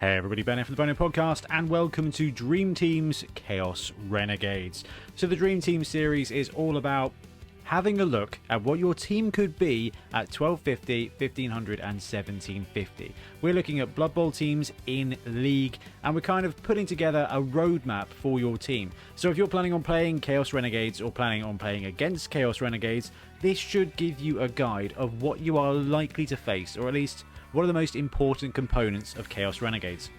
Hey everybody, Ben here from the Bonehead podcast, and welcome to Dream Team's Chaos Renegades. So the Dream Team series is all about having a look at what your team could be at 1250, 1500 and 1750. We're looking at Blood Bowl teams in League, and we're kind of putting together a roadmap for your team. So if you're planning on playing Chaos Renegades or planning on playing against Chaos Renegades, this should give you a guide of what you are likely to face, or at least what are the most important components of Chaos Renegades.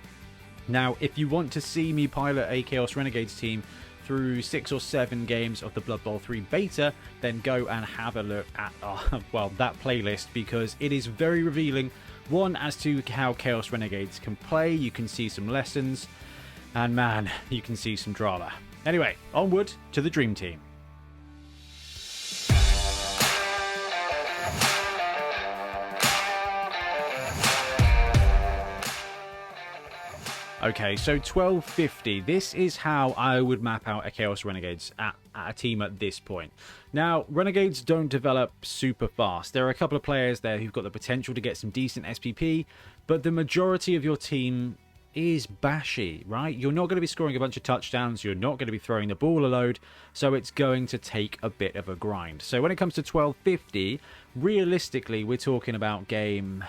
Now, if you want to see me pilot a Chaos Renegades team through 6 or 7 games of the Blood Bowl 3 beta, then go and have a look at that playlist, because it is very revealing. One, as to how Chaos Renegades can play, you can see some lessons, and man, you can see some drama. Anyway, onward to the Dream Team. Okay, so 1250, this is how I would map out a Chaos Renegades at a team at this point. Now, Renegades don't develop super fast. There are a couple of players there who've got the potential to get some decent SPP, but the majority of your team is bashy, right? You're not going to be scoring a bunch of touchdowns, you're not going to be throwing the ball a load, so it's going to take a bit of a grind. So when it comes to 1250, realistically, we're talking about game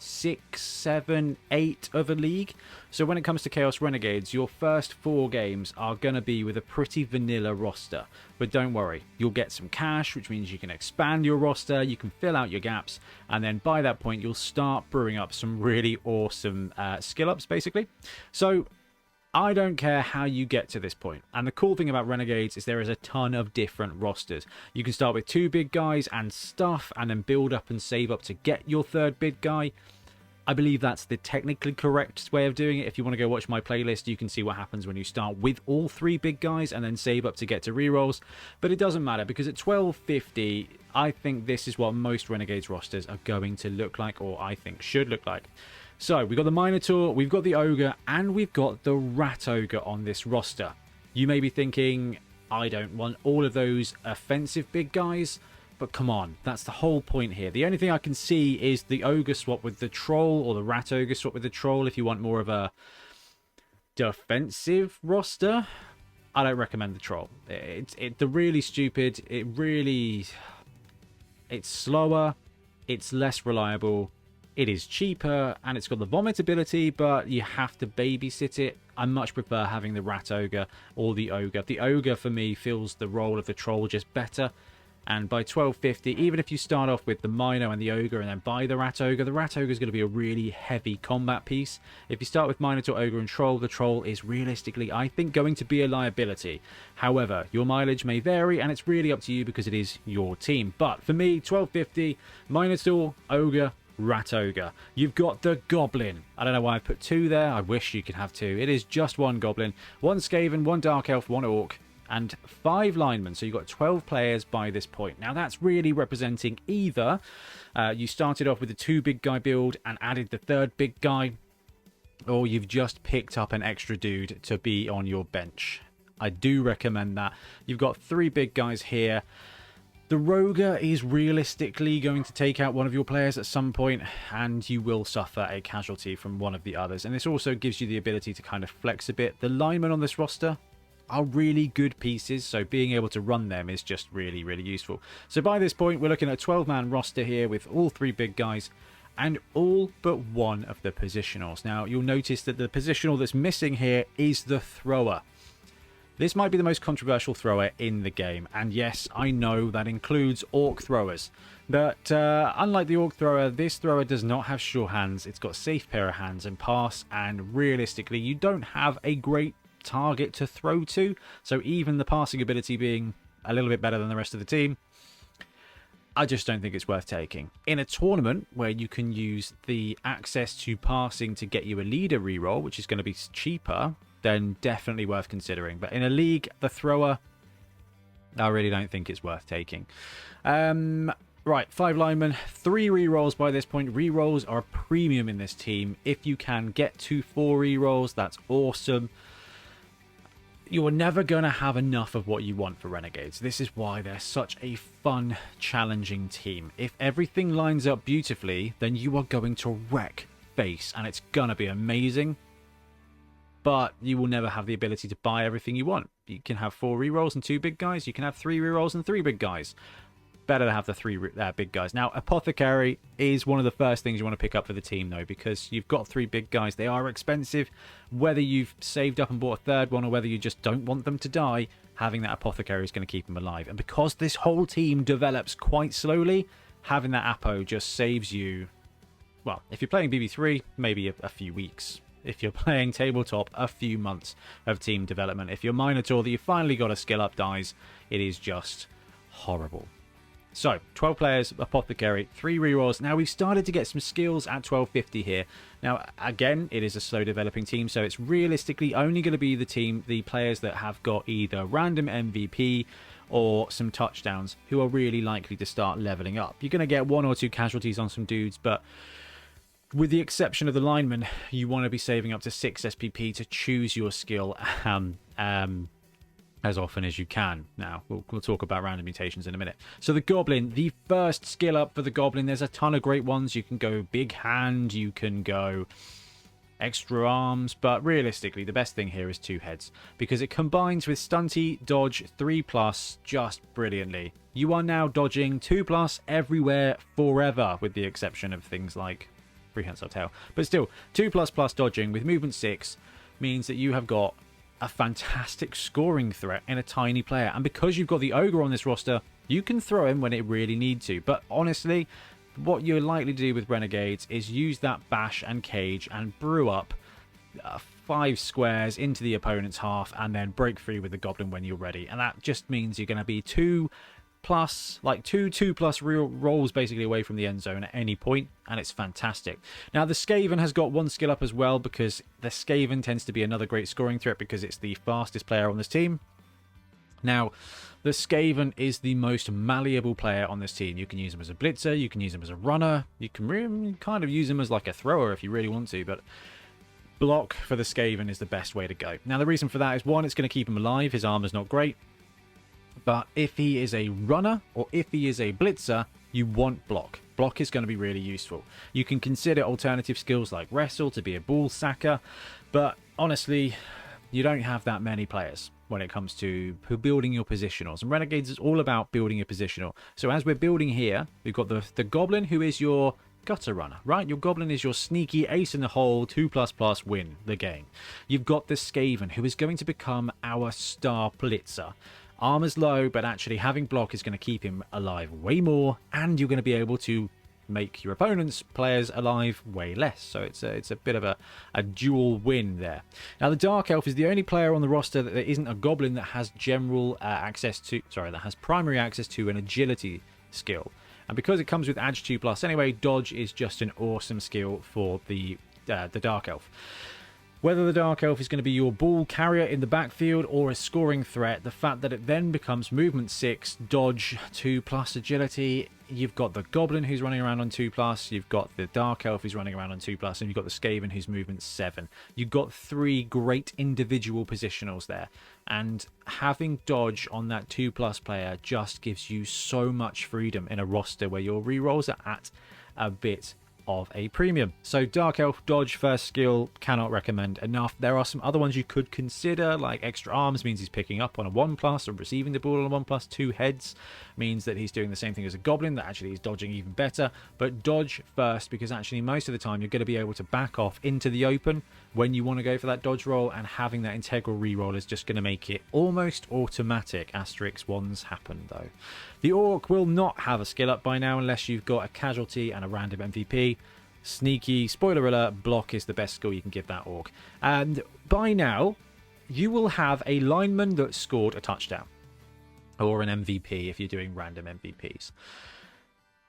6, 7, 8 of a league. So when it comes to Chaos Renegades, your first 4 games are going to be with a pretty vanilla roster. But don't worry, you'll get some cash, which means you can expand your roster, you can fill out your gaps, and then by that point you'll start brewing up some really awesome skill ups, basically. So I don't care how you get to this point. And the cool thing about Renegades is there is a ton of different rosters. You can start with 2 big guys and stuff, and then build up and save up to get your 3rd big guy. I believe that's the technically correct way of doing it. If you want to go watch my playlist, you can see what happens when you start with all 3 big guys and then save up to get to rerolls. But it doesn't matter, because at 1250, I think this is what most Renegades rosters are going to look like, or I think should look like. So we've got the Minotaur, we've got the Ogre, and we've got the Rat Ogre on this roster. You may be thinking, I don't want all of those offensive big guys, but come on, that's the whole point here. The only thing I can see is the Ogre swap with the Troll, or the Rat Ogre swap with the Troll if you want more of a defensive roster. I don't recommend the Troll. They're really stupid. It's slower, it's less reliable. It is cheaper, and it's got the vomit ability, but you have to babysit it. I much prefer having the Rat Ogre or the Ogre. The Ogre, for me, fills the role of the Troll just better. And by 1250, even if you start off with the Mino and the Ogre and then buy the Rat Ogre is going to be a really heavy combat piece. If you start with Minotaur, Ogre and Troll, the Troll is realistically, I think, going to be a liability. However, your mileage may vary, and it's really up to you because it is your team. But for me, 1250, Minotaur, Ogre, Rat Ogre. You've got the Goblin. I don't know why I put 2 there. I wish you could have 2. It is just 1 Goblin, 1 Skaven, 1 Dark Elf, 1 Orc, and 5 Linemen. So you've got 12 players by this point. Now that's really representing either you started off with a 2 big guy build and added the 3rd big guy, or you've just picked up an extra dude to be on your bench. I do recommend that. You've got 3 big guys here. The Rogue is realistically going to take out one of your players at some point, and you will suffer a casualty from one of the others. And this also gives you the ability to kind of flex a bit. The Linemen on this roster are really good pieces, so being able to run them is just really, really useful. So by this point, we're looking at a 12-man roster here with all 3 big guys and all but 1 of the positionals. Now, you'll notice that the positional that's missing here is the Thrower. This might be the most controversial thrower in the game, and yes, I know that includes Orc throwers. But unlike the Orc thrower, this thrower does not have sure hands. It's got safe pair of hands and pass, and realistically, you don't have a great target to throw to. So even the passing ability being a little bit better than the rest of the team, I just don't think it's worth taking. In a tournament where you can use the access to passing to get you a leader reroll, which is going to be cheaper, then definitely worth considering. But in a league, the Thrower, I really don't think it's worth taking. Right, 5 Linemen, 3 rerolls by this point. Rerolls are a premium in this team. If you can get to 4 rerolls, that's awesome. You're never going to have enough of what you want for Renegades. This is why they're such a fun, challenging team. If everything lines up beautifully, then you are going to wreck face, and it's going to be amazing. but you will never have the ability to buy everything you want. You can have 4 rerolls and 2 big guys. You can have 3 rerolls and 3 big guys. Better to have the 3 big guys. Now, Apothecary is one of the first things you want to pick up for the team, though, because you've got 3 big guys. They are expensive. Whether you've saved up and bought a third one or whether you just don't want them to die, having that Apothecary is going to keep them alive. And because this whole team develops quite slowly, having that Apo just saves you, well, if you're playing BB3, maybe a few weeks. If you're playing tabletop, a few months of team development. If your Minotaur that you finally got a skill up dies, it is just horrible. So, 12 players, Apothecary, 3 rerolls. Now, we've started to get some skills at 1250 here. Now, again, it is a slow developing team, so it's realistically only going to be the players that have got either random MVP or some touchdowns who are really likely to start leveling up. You're going to get 1 or 2 casualties on some dudes, but with the exception of the Linemen, you want to be saving up to 6 SPP to choose your skill as often as you can. Now, we'll talk about random mutations in a minute. So the Goblin, the first skill up for the Goblin, there's a ton of great ones. You can go Big Hand, you can go Extra Arms, but realistically, the best thing here is 2 heads, because it combines with Stunty, Dodge, 3+ just brilliantly. You are now dodging 2+ everywhere forever, with the exception of things like Prehensile Tail. But still, 2++ dodging with movement 6 means that you have got a fantastic scoring threat in a tiny player, and because you've got the Ogre on this roster, you can throw him when it really needs to. But honestly, what you're likely to do with Renegades is use that Bash and Cage and brew up 5 squares into the opponent's half and then break free with the Goblin when you're ready. And that just means you're going to be 2+ real rolls basically away from the end zone at any point, and it's fantastic. Now, the Skaven has got 1 skill up as well, because the Skaven tends to be another great scoring threat because it's the fastest player on this team. Now, the Skaven is the most malleable player on this team. You can use him as a blitzer, you can use him as a runner, you can really kind of use him as like a thrower if you really want to, but block for the Skaven is the best way to go. Now, the reason for that is, 1, it's going to keep him alive. His armor's not great. But if he is a runner or if he is a blitzer, you want block. Block is going to be really useful. You can consider alternative skills like wrestle to be a ball sacker, but honestly, you don't have that many players when it comes to building your positionals. And Renegades is all about building your positional. So as we're building here, we've got the Goblin, who is your gutter runner, right? Your Goblin is your sneaky ace in the hole, 2++ win the game. You've got the Skaven, who is going to become our star blitzer. Armor's low, but actually having block is going to keep him alive way more, and you're going to be able to make your opponent's players alive way less. So it's a bit of a dual win there. Now, the Dark Elf is the only player on the roster that there isn't a Goblin that has that has primary access to an agility skill. And because it comes with Edge 2+ anyway, dodge is just an awesome skill for the Dark Elf. Whether the Dark Elf is going to be your ball carrier in the backfield or a scoring threat, the fact that it then becomes movement 6, dodge 2+ agility, you've got the Goblin who's running around on 2+, you've got the Dark Elf who's running around on 2+, and you've got the Skaven who's movement 7. You've got 3 great individual positionals there, and having dodge on that 2+ player just gives you so much freedom in a roster where your rerolls are at a bit of a premium. So Dark Elf, dodge, first skill, cannot recommend enough. There are some other ones you could consider, like Extra Arms means he's picking up on a 1+ or receiving the ball on a 1+. 2 heads means that he's doing the same thing as a Goblin, that actually is dodging even better. But dodge first, because actually most of the time you're going to be able to back off into the open when you want to go for that dodge roll, and having that integral reroll is just going to make it almost automatic. Asterisk ones happen though. The Orc will not have a skill up by now unless you've got a casualty and a random MVP. Sneaky, spoiler alert, block is the best skill you can give that Orc. And by now, you will have a lineman that scored a touchdown. Or an MVP if you're doing random MVPs.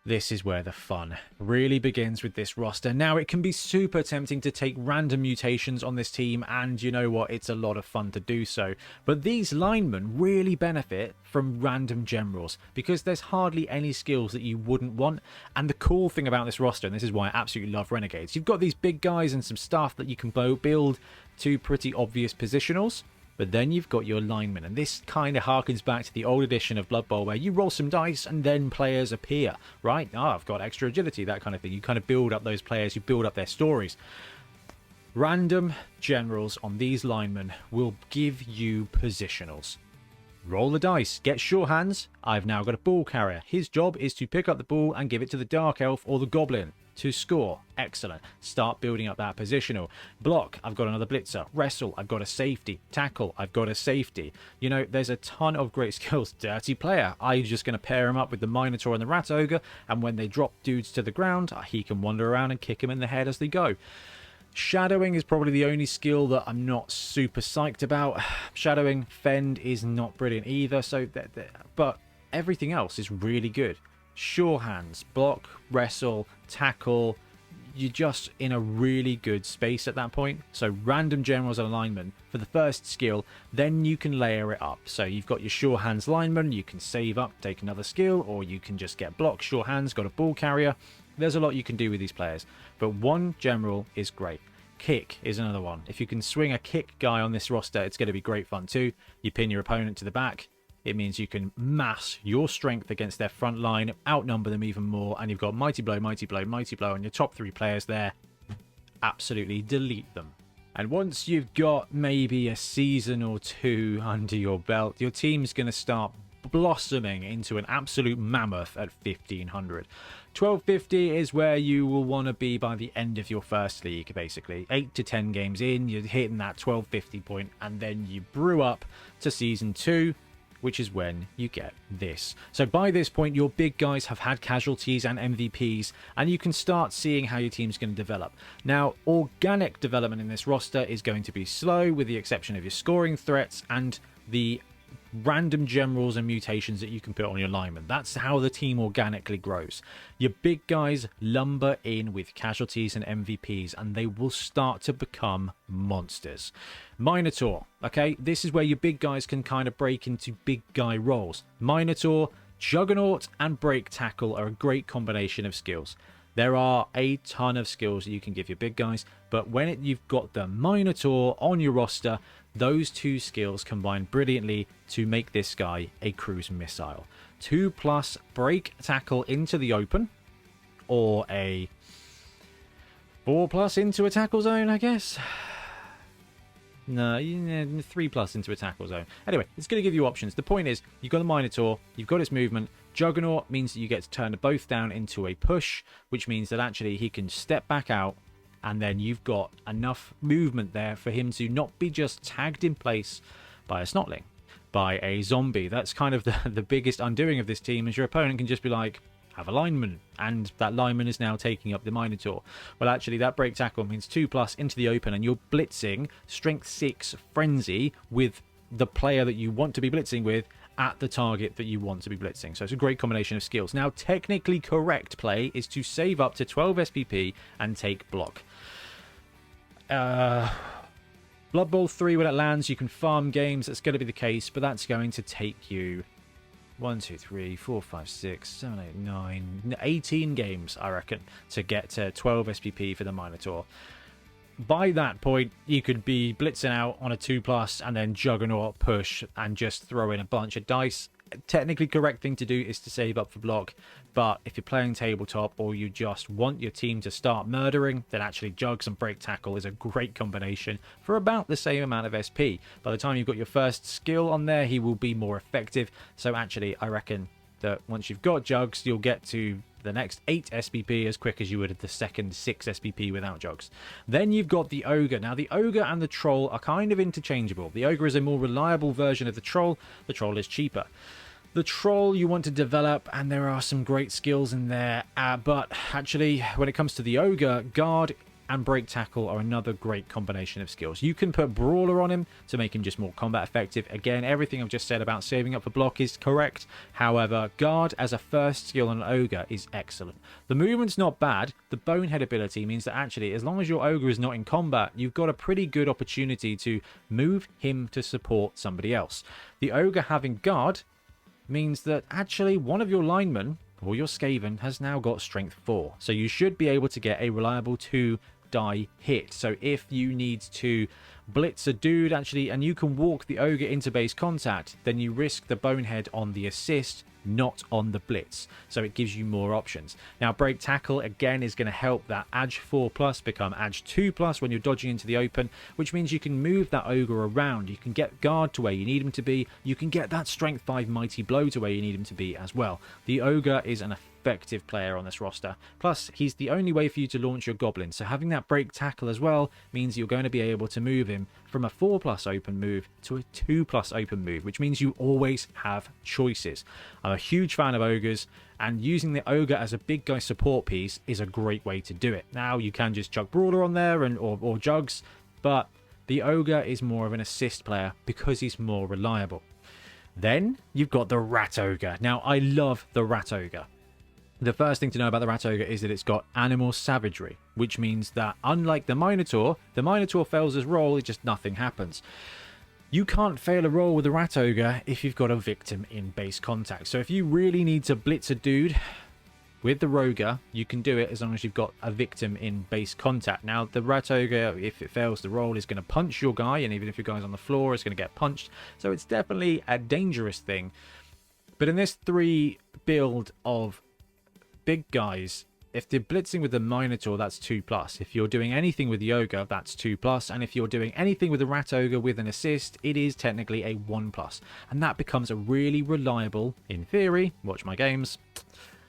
This is where the fun really begins with this roster. Now, it can be super tempting to take random mutations on this team, and you know what, it's a lot of fun to do so. But these linemen really benefit from random generals, because there's hardly any skills that you wouldn't want. And the cool thing about this roster, and this is why I absolutely love Renegades, you've got these big guys and some stuff that you can build to pretty obvious positionals. But then you've got your linemen, and this kind of harkens back to the old edition of Blood Bowl where you roll some dice and then players appear, right? Oh, I've got extra agility, that kind of thing. You kind of build up those players, you build up their stories. Random generals on these linemen will give you positionals. Roll the dice, get sure hands. I've now got a ball carrier. His job is to pick up the ball and give it to the dark elf or the goblin to score. Excellent. Start building up that positional. Block, I've got another blitzer. Wrestle, I've got a safety. Tackle, I've got a safety. You know, there's a ton of great skills. Dirty player, I'm just going to pair him up with the Minotaur and the Rat Ogre, and when they drop dudes to the ground, he can wander around and kick them in the head as they go. Shadowing is probably the only skill that I'm not super psyched about. Shadowing, Fend is not brilliant either, but everything else is really good. Sure hands, block, wrestle, tackle, you're just in a really good space at that point. So random generals and alignment for the first skill, then you can layer it up. So you've got your sure hands lineman, you can save up, take another skill, or you can just get block, sure hands, got a ball carrier. There's a lot you can do with these players, but one general is great. Kick is another one. If you can swing a kick guy on this roster, it's going to be great fun too. You pin your opponent to the back. It means you can mass your strength against their front line, outnumber them even more, and you've got Mighty Blow, Mighty Blow, Mighty Blow on your top 3 players there. Absolutely delete them. And once you've got maybe a season or 2 under your belt, your team's going to start blossoming into an absolute mammoth at 1500. 1250 is where you will want to be by the end of your first league, basically. 8 to 10 games in, you're hitting that 1250 point, and then you brew up to season 2, which is when you get this. So by this point, your big guys have had casualties and MVPs, and you can start seeing how your team's going to develop. Now, organic development in this roster is going to be slow, with the exception of your scoring threats and the random generals and mutations that you can put on your linemen. That's how the team organically grows. Your big guys lumber in with casualties and MVPs, and they will start to become monsters. Minotaur, okay, this is where your big guys can kind of break into big guy roles. Minotaur, Juggernaut, and Break Tackle are a great combination of skills. There are a ton of skills that you can give your big guys, but when you've got the Minotaur on your roster, those 2 skills combine brilliantly to make this guy a cruise missile. 2+ Break Tackle into the open, or a 4+ into a tackle zone, I guess. No, 3+ into a tackle zone. Anyway, it's going to give you options. The point is, you've got the Minotaur, you've got its movement. Juggernaut means that you get to turn both down into a push, which means that actually he can step back out, and then you've got enough movement there for him to not be just tagged in place by a snotling, by a zombie. That's kind of the biggest undoing of this team, is your opponent can just be like, have a lineman, and that lineman is now taking up the Minotaur. Well, actually, that Break Tackle means 2+ into the open, and you're blitzing Strength 6 Frenzy with the player that you want to be blitzing with at the target that you want to be blitzing. So it's a great combination of skills. Now, technically correct play is to save up to 12 SPP and take block. Blood Bowl 3, when it lands, you can farm games. That's going to be the case, but that's going to take you 1, 2, 3, 4, 5, 6, 7, 8, 9, 18 games, I reckon, to get to 12 SPP for the Minotaur. By that point, you could be blitzing out on a 2+ and then Juggernaut push and just throw in a bunch of dice. Technically correct thing to do is to save up for block, but if you're playing tabletop or you just want your team to start murdering, then actually Jugs and Break Tackle is a great combination for about the same amount of SP. By the time you've got your first skill on there, he will be more effective. So actually, I reckon that once you've got Jugs, you'll get to the next 8 SPP as quick as you would at the second 6 SPP without Jugs. Then you've got the Ogre. Now, the Ogre and the Troll are kind of interchangeable. The Ogre is a more reliable version of the Troll. The Troll is cheaper. The Troll you want to develop, and there are some great skills in there, but actually, when it comes to the Ogre, Guard and Break Tackle are another great combination of skills. You can put Brawler on him to make him just more combat effective. Again, everything I've just said about saving up for block is correct. However, Guard as a first skill on an Ogre is excellent. The movement's not bad. The Bonehead ability means that actually, as long as your Ogre is not in combat, you've got a pretty good opportunity to move him to support somebody else. The Ogre having Guard means that actually one of your linemen or your Skaven has now got Strength 4. So you should be able to get a reliable 2 die hit. So if you need to blitz a dude actually and you can walk the ogre into base contact, then you risk the bonehead on the assist, not on the blitz. So it gives you more options. Now break tackle again is going to help that edge 4+ become edge 2+ when you're dodging into the open, which means you can move that ogre around. You can get guard to where you need him to be. You can get that strength 5 mighty blow to where you need him to be as well. The ogre is an effective player on this roster. Plus, he's the only way for you to launch your goblin. So having that break tackle as well means you're going to be able to move him from a 4+ open move to a 2+ open move, which means you always have choices. I'm a huge fan of ogres, and using the ogre as a big guy support piece is a great way to do it. Now, you can just chuck Brawler on there or Jugs, but the ogre is more of an assist player because he's more reliable. Then you've got the Rat Ogre. Now, I love the Rat Ogre. The first thing to know about the Rat Ogre is that it's got animal savagery, which means that unlike the Minotaur fails his roll, it just nothing happens. You can't fail a roll with a Rat Ogre if you've got a victim in base contact. So if you really need to blitz a dude with the Roger, you can do it as long as you've got a victim in base contact. Now, the Rat Ogre, if it fails the roll, is going to punch your guy, and even if your guy's on the floor, it's going to get punched. So it's definitely a dangerous thing. But in this 3 build of big guys, if they're blitzing with the Minotaur, that's 2+. If you're doing anything with the Ogre, that's 2+. And if you're doing anything with the Rat Ogre with an assist, it is technically a 1+. And that becomes a really reliable, in theory, watch my games,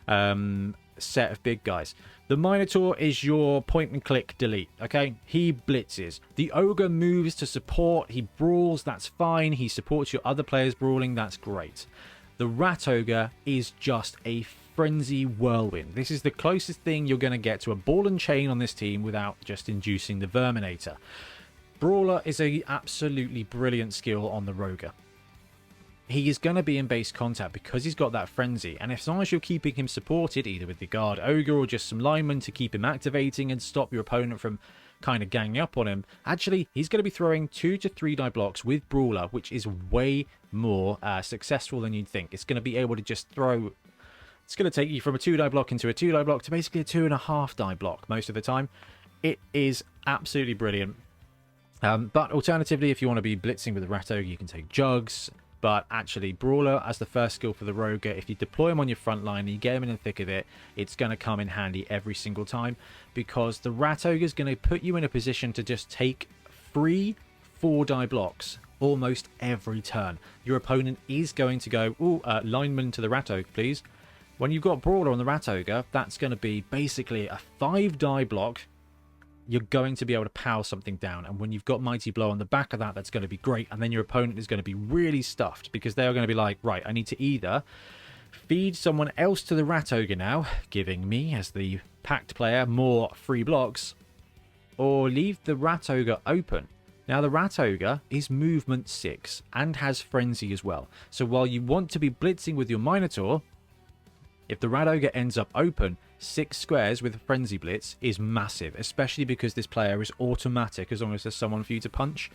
set of big guys. The Minotaur is your point and click delete, okay? He blitzes. The Ogre moves to support. He brawls, that's fine. He supports your other players brawling, that's great. The Rat Ogre is just a frenzy whirlwind. This is the closest thing you're going to get to a ball and chain on this team without just inducing the Verminator. Brawler is a absolutely brilliant skill on the Roger. He is going to be in base contact because he's got that frenzy, and as long as you're keeping him supported either with the guard ogre or just some linemen to keep him activating and stop your opponent from kind of ganging up on him, actually he's going to be throwing 2 to 3 die blocks with Brawler, which is way more successful than you'd think. It's going to be able to just throw, it's going to take you from a 2 die block into a 2 die block to basically a 2.5 die block most of the time. It is absolutely brilliant. But alternatively, if you want to be blitzing with the Rat Ogre, you can take Jugs. But actually, Brawler as the first skill for the Roger, if you deploy him on your front line and you get him in the thick of it, it's going to come in handy every single time, because the Rat Ogre is going to put you in a position to just take free 4 die blocks almost every turn. Your opponent is going to go, ooh, lineman to the Rat Ogre, please. When you've got Brawler on the Rat Ogre, that's going to be basically a 5 die block. You're going to be able to power something down, and when you've got Mighty Blow on the back of that, that's going to be great. And then your opponent is going to be really stuffed, because they are going to be like, right, I need to either feed someone else to the Rat Ogre now, giving me, as the Pact player, more free blocks, or leave the Rat Ogre open. Now, the Rat Ogre is movement 6 and has frenzy as well. So while you want to be blitzing with your Minotaur, if the Rat Ogre ends up open, 6 squares with a frenzy blitz is massive, especially because this player is automatic as long as there's someone for you to punch.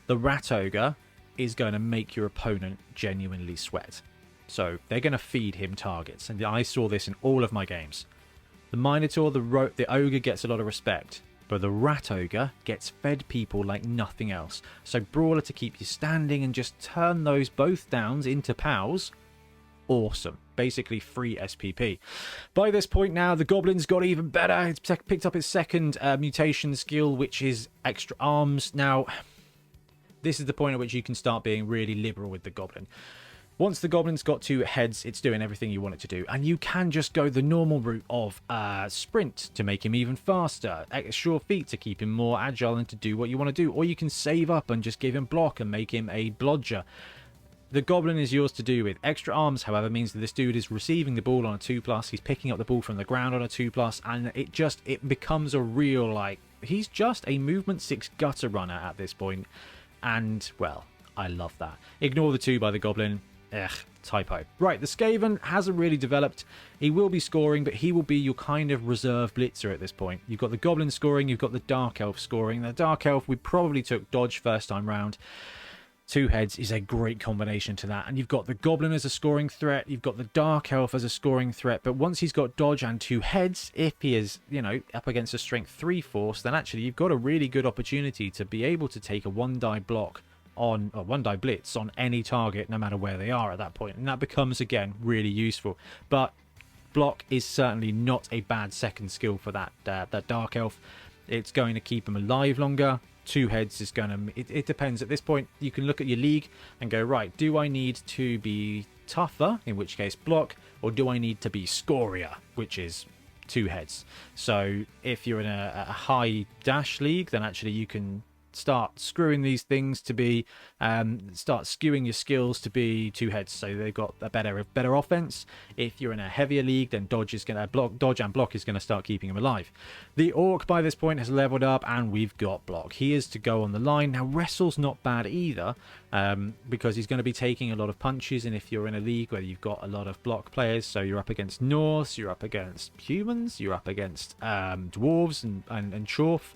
The Rat Ogre is going to make your opponent genuinely sweat. So they're going to feed him targets, and I saw this in all of my games. The Minotaur, the Ogre gets a lot of respect, but the Rat Ogre gets fed people like nothing else. So Brawler to keep you standing and just turn those both downs into POWs, awesome. Basically free SPP. By this point now, the Goblin's got even better. It's picked up its second mutation skill, which is extra arms. Now, this is the point at which you can start being really liberal with the Goblin. Once the Goblin's got 2 heads, it's doing everything you want it to do. And you can just go the normal route of sprint to make him even faster, sure feet to keep him more agile and to do what you want to do. Or you can save up and just give him block and make him a blodger. The Goblin is yours to do with. Extra arms, however, means that this dude is receiving the ball on a 2+, he's picking up the ball from the ground on a 2+, and it becomes a real, like, he's just a movement 6 gutter runner at this point. And, well, I love that. Ignore the 2 by the Goblin. Typo. Right, the Skaven hasn't really developed. He will be scoring, but he will be your kind of reserve blitzer at this point. You've got the Goblin scoring, you've got the Dark Elf scoring. The Dark Elf, we probably took dodge first time round. Two heads is a great combination to that. And you've got the goblin as a scoring threat. You've got the dark elf as a scoring threat. But once he's got dodge and two heads, if he is, you know, up against a strength 3 force, then actually you've got a really good opportunity to be able to take a 1-die block on, or 1-die blitz on any target, no matter where they are at that point. And that becomes, again, really useful. But block is certainly not a bad second skill for that dark elf. It's going to keep him alive longer. Two heads is going to... It depends. At this point, you can look at your league and go, right, do I need to be tougher, in which case block, or do I need to be scorier, which is two heads? So if you're in a high dash league, then actually you can start screwing these things to be start skewing your skills to be two heads, so they've got a better offense. If you're in a heavier league, then dodge and block is going to start keeping him alive. The orc by this point has leveled up, and we've got block. He is to go on the line. Now wrestle's not bad either, because he's going to be taking a lot of punches, and if you're in a league where you've got a lot of block players, so you're up against Norse, you're up against humans, you're up against dwarves and chorf,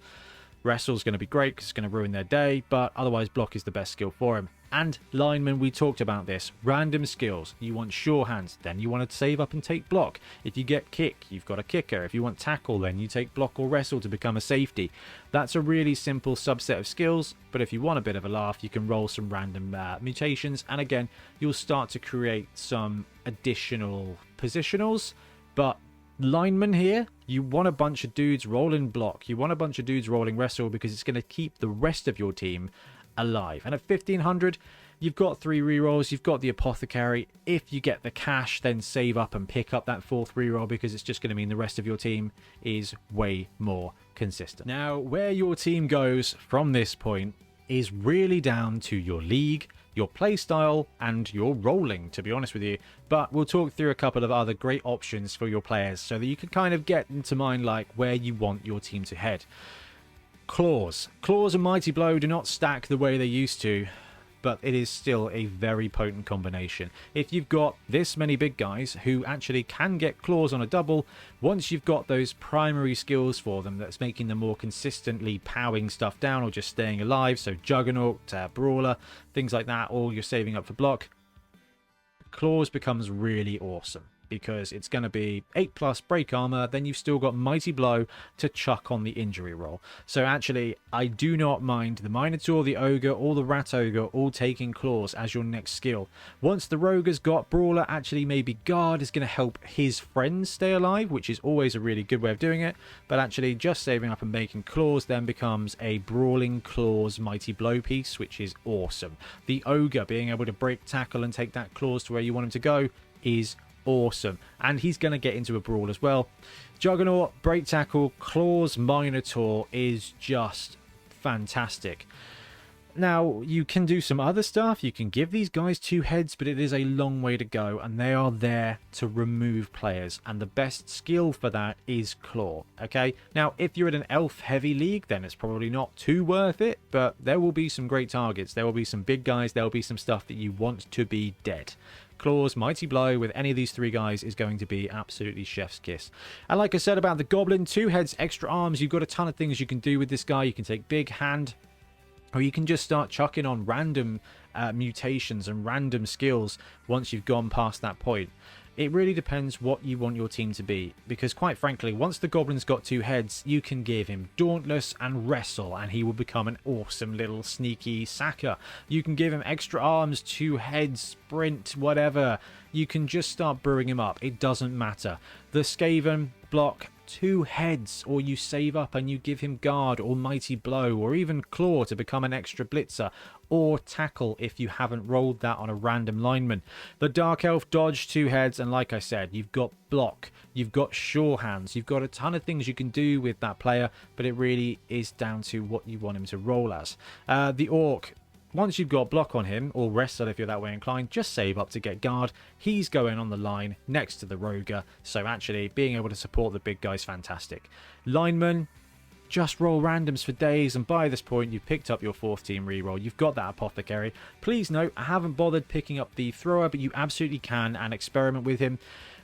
wrestle's going to be great because it's going to ruin their day, but otherwise block is the best skill for him. And linemen, we talked about this. Random skills. You want sure hands, then you want to save up and take block. If you get kick, you've got a kicker. If you want tackle, then you take block or wrestle to become a safety. That's a really simple subset of skills, but if you want a bit of a laugh, you can roll some random mutations, and again, you'll start to create some additional positionals. But lineman here, you want a bunch of dudes rolling block, you want a bunch of dudes rolling wrestle, because it's going to keep the rest of your team alive. And at 1500, you've got 3 rerolls, you've got the apothecary. If you get the cash, then save up and pick up that 4th reroll, because it's just going to mean the rest of your team is way more consistent. Now, where your team goes from this point is really down to your league, your playstyle, and your rolling, to be honest with you. But we'll talk through a couple of other great options for your players so that you can kind of get into mind like where you want your team to head. Claws. Claws and Mighty Blow do not stack the way they used to, but it is still a very potent combination. If you've got this many big guys who actually can get claws on a double, once you've got those primary skills for them that's making them more consistently powering stuff down or just staying alive, so Juggernaut, Brawler, things like that, or you're saving up for block, claws becomes really awesome, because it's going to be 8+ break armor, then you've still got Mighty Blow to chuck on the injury roll. So actually, I do not mind the Minotaur, the Ogre, or the Rat Ogre all taking claws as your next skill. Once the Rogue has got Brawler, actually maybe Guard is going to help his friends stay alive, which is always a really good way of doing it. But actually, just saving up and making claws then becomes a Brawling Claws Mighty Blow piece, which is awesome. The Ogre being able to break tackle and take that claws to where you want him to go is awesome, and he's going to get into a brawl as well. Juggernaut, break tackle, claws, Minotaur is just fantastic. Now, you can do some other stuff. You can give these guys 2 heads, but it is a long way to go, and they are there to remove players, and the best skill for that is claw. Okay, now if you're in an elf heavy league, then it's probably not too worth it, but there will be some great targets. There will be some big guys. There will be some stuff that you want to be dead. Claws, Mighty Blow with any of these 3 guys is going to be absolutely chef's kiss. And like I said about the Goblin, 2 heads, extra arms, you've got a ton of things you can do with this guy. You can take big hand, or you can just start chucking on random mutations and random skills once you've gone past that point. It really depends what you want your team to be, because quite frankly, once the Goblin's got 2 heads, you can give him Dauntless and Wrestle, and he will become an awesome little sneaky sacker. You can give him extra arms, 2 heads, sprint, whatever. You can just start brewing him up. It doesn't matter. The Skaven, block, 2 heads, or you save up and you give him Guard or Mighty Blow or even Claw to become an extra blitzer, or tackle if you haven't rolled that on a random lineman. The Dark Elf, dodge, 2 heads, and like I said, you've got block, you've got sure hands, you've got a ton of things you can do with that player, but it really is down to what you want him to roll as. The Orc, once you've got block on him, or wrestle if you're that way inclined, just save up to get Guard. He's going on the line next to the Roger, so actually being able to support the big guy's fantastic. Lineman, just roll randoms for days, and by this point you've picked up your 4th team reroll. You've got that apothecary. Please note, I haven't bothered picking up the thrower, but you absolutely can, and experiment with him.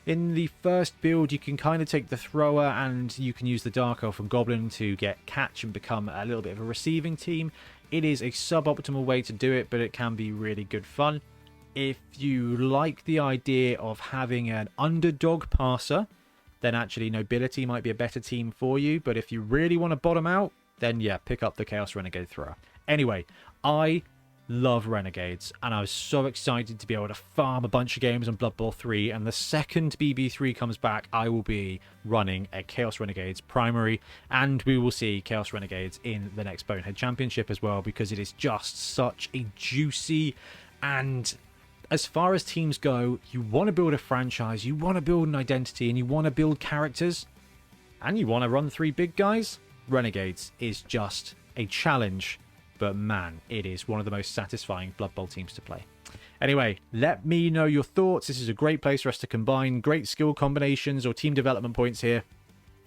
In the first build, you can kind of take the thrower and you can use the Dark Elf and Goblin to get catch and become a little bit of a receiving team. It is a suboptimal way to do it, but it can be really good fun. If you like the idea of having an underdog passer, then actually Nobility might be a better team for you. But if you really want to bottom out, then yeah, pick up the Chaos Renegade Thrower. Anyway, I love Renegades, and I was so excited to be able to farm a bunch of games on Blood Bowl 3, and the second BB3 comes back, I will be running a Chaos Renegades primary, and we will see Chaos Renegades in the next Bonehead Championship as well, because it is just such a juicy, and as far as teams go, you want to build a franchise, you want to build an identity, and you want to build characters, and you want to run 3 big guys. Renegades is just a challenge, but man, it is one of the most satisfying Blood Bowl teams to play. Anyway, let me know your thoughts. This is a great place for us to combine great skill combinations or team development points here,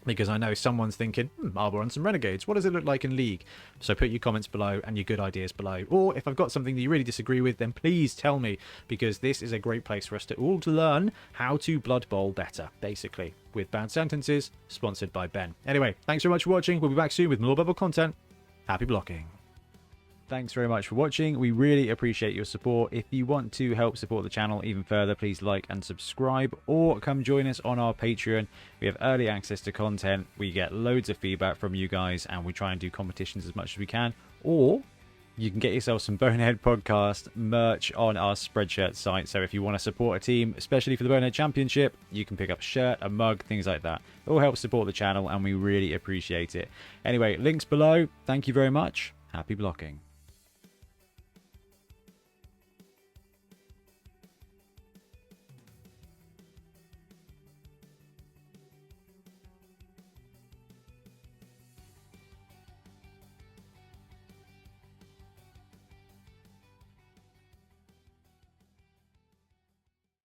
because I know someone's thinking, I'll run some Renegades. What does it look like in League? So put your comments below and your good ideas below. Or if I've got something that you really disagree with, then please tell me, because this is a great place for us to all learn how to Blood Bowl better, basically, with Bad Sentences, sponsored by Ben. Anyway, thanks very much for watching. We'll be back soon with more Blood Bowl content. Happy blocking. Thanks very much for watching. We really appreciate your support. If you want to help support the channel even further, please like and subscribe, or come join us on our Patreon. We have early access to content, we get loads of feedback from you guys, and we try and do competitions as much as we can. Or you can get yourself some Bonehead Podcast merch on our Spreadshirt site. So if you want to support a team, especially for the Bonehead Championship, you can pick up a shirt, a mug, things like that. It all helps support the channel, and we really appreciate it. Anyway, links below. Thank you very much. Happy blocking.